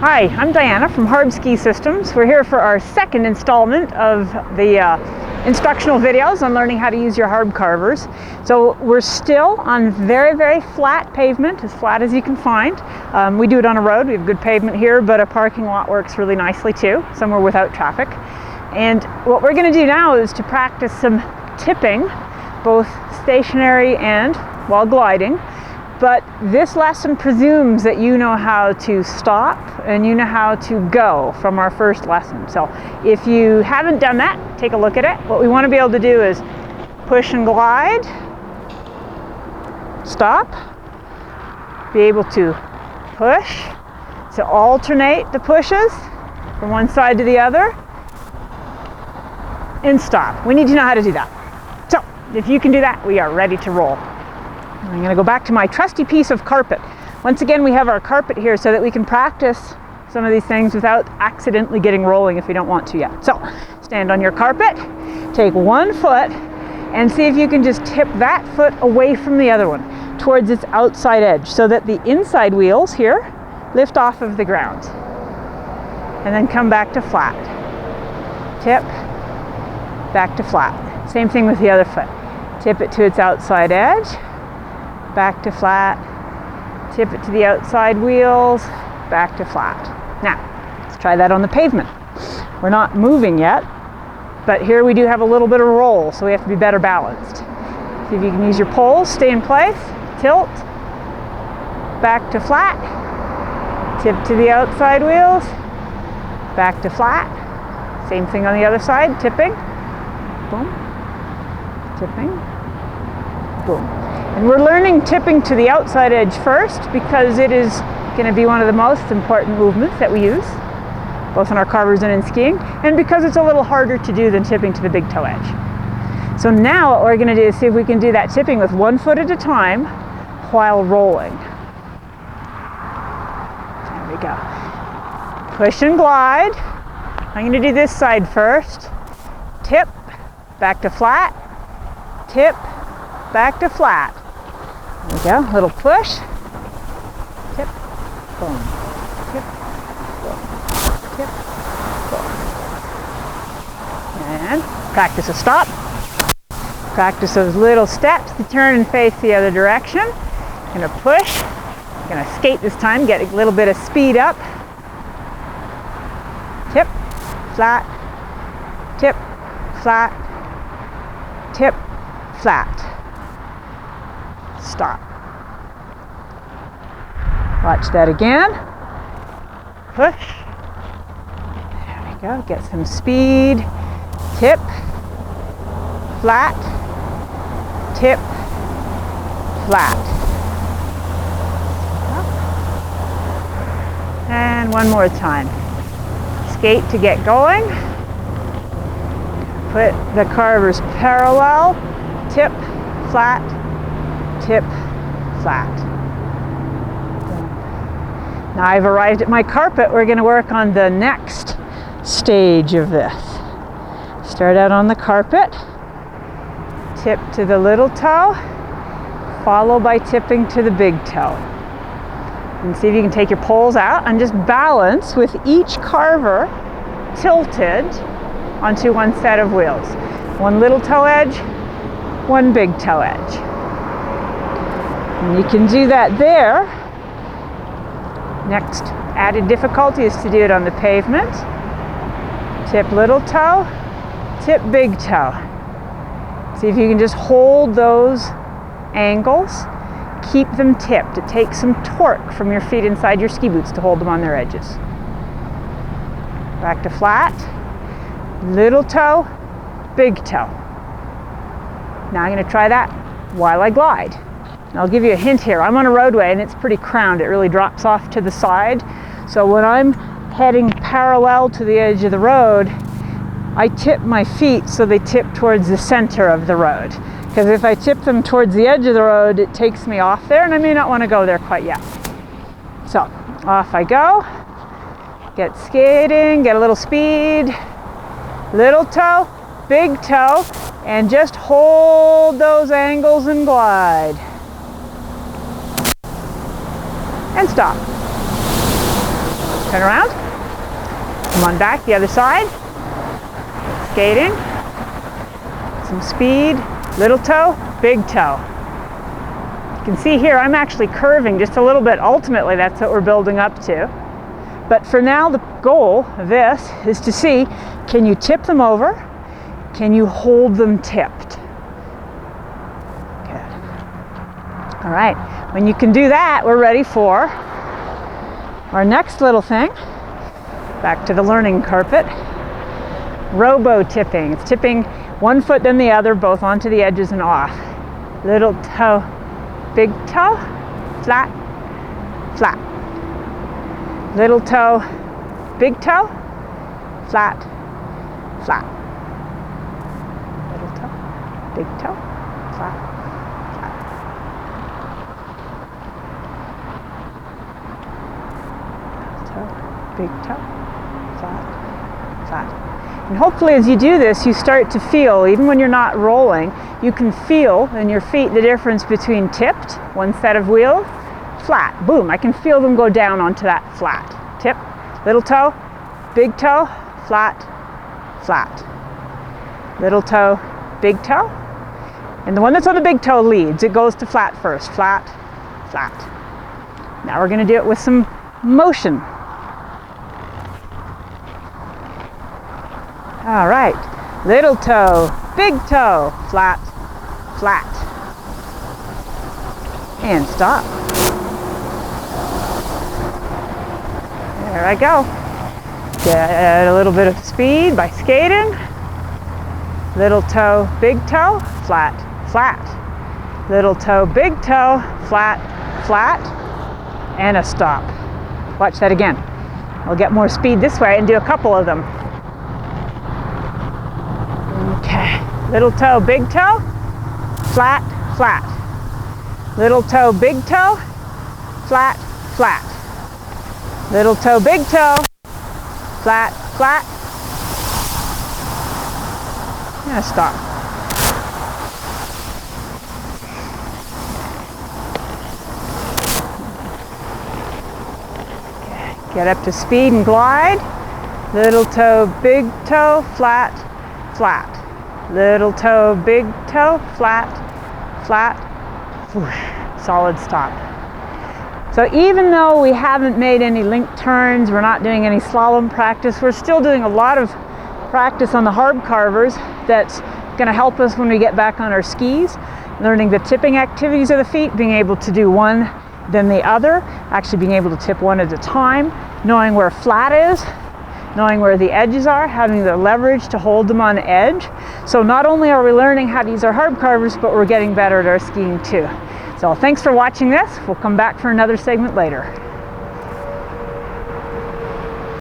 Hi, I'm Diana from Harb Ski Systems. We're here for our second installment of the instructional videos on learning how to use your Harb Carvers. So we're still on very flat pavement, as flat as you can find. We do it on a road. We have good pavement here, but a parking lot works really nicely too, somewhere without traffic. And what we're going to do now is to practice some tipping, both stationary and while gliding. But this lesson presumes that you know how to stop and you know how to go from our first lesson. So if you haven't done that, take a look at it. What we want to be able to do is push and glide, stop, be able to push, so alternate the pushes from one side to the other, and stop. We need to know how to do that. So if you can do that, we are ready to roll. I'm going to go back to my trusty piece of carpet. Once again, we have our carpet here so that we can practice some of these things without accidentally getting rolling if we don't want to yet. So stand on your carpet, take one foot, and see if you can just tip that foot away from the other one towards its outside edge so that the inside wheels here lift off of the ground. And then come back to flat. Tip, back to flat. Same thing with the other foot. Tip it to its outside edge. Back to flat, tip it to the outside wheels, back to flat. Now, let's try that on the pavement. We're not moving yet, but here we do have a little bit of roll, so we have to be better balanced. See if you can use your poles, stay in place, tilt, back to flat, tip to the outside wheels, back to flat. Same thing on the other side, tipping, boom, tipping, boom. And we're learning tipping to the outside edge first because it is going to be one of the most important movements that we use, both in our carvers and in skiing, and because it's a little harder to do than tipping to the big toe edge. So now what we're going to do is see if we can do that tipping with one foot at a time while rolling. There we go. Push and glide. I'm going to do this side first. Tip, back to flat, tip, back to flat. There we go, little push, tip, boom, tip, boom, tip, boom. And practice a stop. Practice those little steps to turn and face the other direction. Gonna push, gonna skate this time, get a little bit of speed up. Tip, flat, tip, flat, tip, flat. Stop. Watch that again. Push. There we go. Get some speed. Tip. Flat. Tip. Flat. And one more time. Skate to get going. Put the carvers parallel. Tip. Flat. Tip, flat. Now I've arrived at my carpet. We're going to work on the next stage of this. Start out on the carpet, tip to the little toe, follow by tipping to the big toe. And see if you can take your poles out and just balance with each carver tilted onto one set of wheels. One little toe edge, one big toe edge. And you can do that there. Next added difficulty is to do it on the pavement. Tip little toe, tip big toe. See if you can just hold those angles. Keep them tipped. It takes some torque from your feet inside your ski boots to hold them on their edges. Back to flat. Little toe, big toe. Now I'm going to try that while I glide. And I'll give you a hint here. I'm on a roadway and it's pretty crowned. It really drops off to the side. So when I'm heading parallel to the edge of the road, I tip my feet so they tip towards the center of the road. Because if I tip them towards the edge of the road, it takes me off there and I may not want to go there quite yet. So off I go. Get skating, get a little speed. Little toe, big toe, and just hold those angles and glide. And stop. Turn around. Come on back, the other side. Skating. Some speed. Little toe, big toe. You can see here I'm actually curving just a little bit. Ultimately, that's what we're building up to. But for now, the goal of this is to see, can you tip them over? Can you hold them tipped? Good. All right, when you can do that, we're ready for our next little thing. Back to the learning carpet. Robo tipping. It's tipping one foot then the other, both onto the edges and off. Little toe, big toe, flat, flat. Little toe, big toe, flat, flat. Little toe, big toe, flat, flat. Little toe, big toe, flat, flat. And hopefully as you do this, you start to feel, even when you're not rolling, you can feel in your feet the difference between tipped, one set of wheels, flat, boom, I can feel them go down onto that flat. Tip, little toe, big toe, flat, flat. Little toe, big toe. And the one that's on the big toe leads. It goes to flat first, flat, flat. Now we're going to do it with some motion. All right, little toe, big toe, flat, flat. And stop. There I go. Get a little bit of speed by skating. Little toe, big toe, flat, flat. Little toe, big toe, flat, flat. And a stop. Watch that again. We'll get more speed this way and do a couple of them. Okay. Little toe, big toe, flat, flat. Little toe, big toe, flat, flat. Little toe, big toe, flat, flat. And stop. Okay. Get up to speed and glide. Little toe, big toe, flat, flat. Little toe, big toe, flat, flat. Solid stop. So even though we haven't made any link turns, we're not doing any slalom practice, we're still doing a lot of practice on the Harb Carvers that's going to help us when we get back on our skis, learning the tipping activities of the feet, being able to do one then the other, actually being able to tip one at a time, knowing where flat is, knowing where the edges are, having the leverage to hold them on edge. So not only are we learning how to use our Harb Carvers, but we're getting better at our skiing too. So thanks for watching this. We'll come back for another segment later.